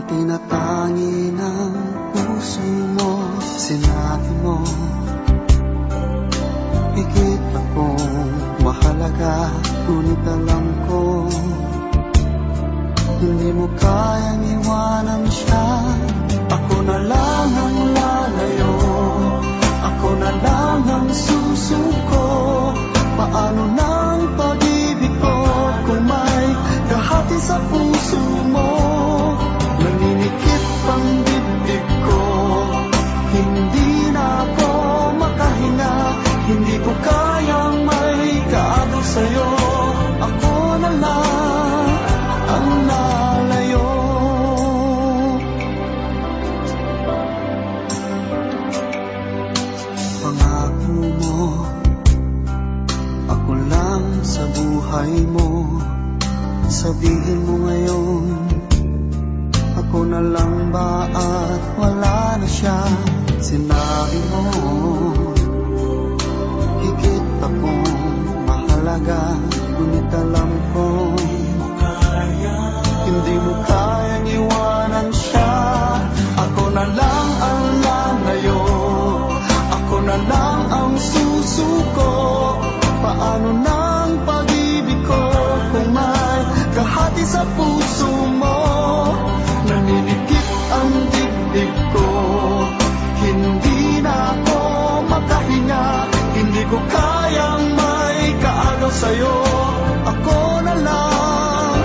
tinatangi ng puso mo. Sinabi mo, higit akong mahalaga, ngunit alam ko hindi mo kayang iwanan siya. Ako na lang ang lalayo, ako na lang ang susuko. Paano ng pag-ibig ko kung may kahati sa puso mo? Naninikip ang dibdib ko, hindi na ako makahinga. Hindi ko kayang may kaagaw sa'yo. Ako na lang ang lalayo. Pangako mo, ako lang sa buhay mo. Sabihin mo ngayon, ako na lang ba at wala na siya? Sinabi mo, higit akong mahalaga, ngunit alam ko hindi mo kayang iwanan siya. Ako na lang ang lalayo, ako na lang ang susuko. Paano ng pag-ibig ko kung may kahati sa puso mo? Naninikip ang dibdib ko, hindi na ako makahinga. Hindi ko kayang may kaagaw sa'yo. Ako na lang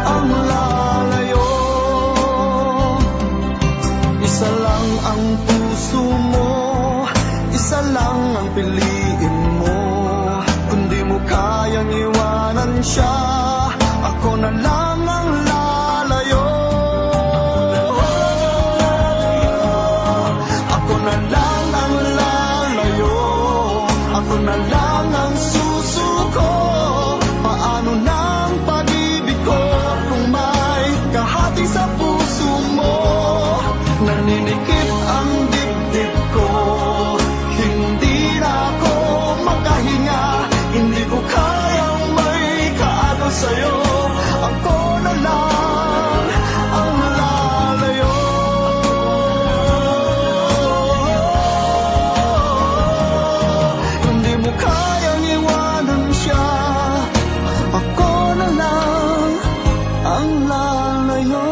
ang lalayo. Isa lang ang puso mo, isa lang ang piliin mo. Kung di mo kayang iwanan siya, ako na lang ang lalayo. Ako na lang ang lalayo, ako na lang ang susuko. Paano ng pag-ibig ko kung may kahati sa puso mo? Naninikip ang dibdib ko, hindi na ako makahinga. Hindi ko kayang may kaagaw sa'yo. Ako na lang ang lalayo. Hindi mo kayang iwanan siya. Ako na lang ang lalayo.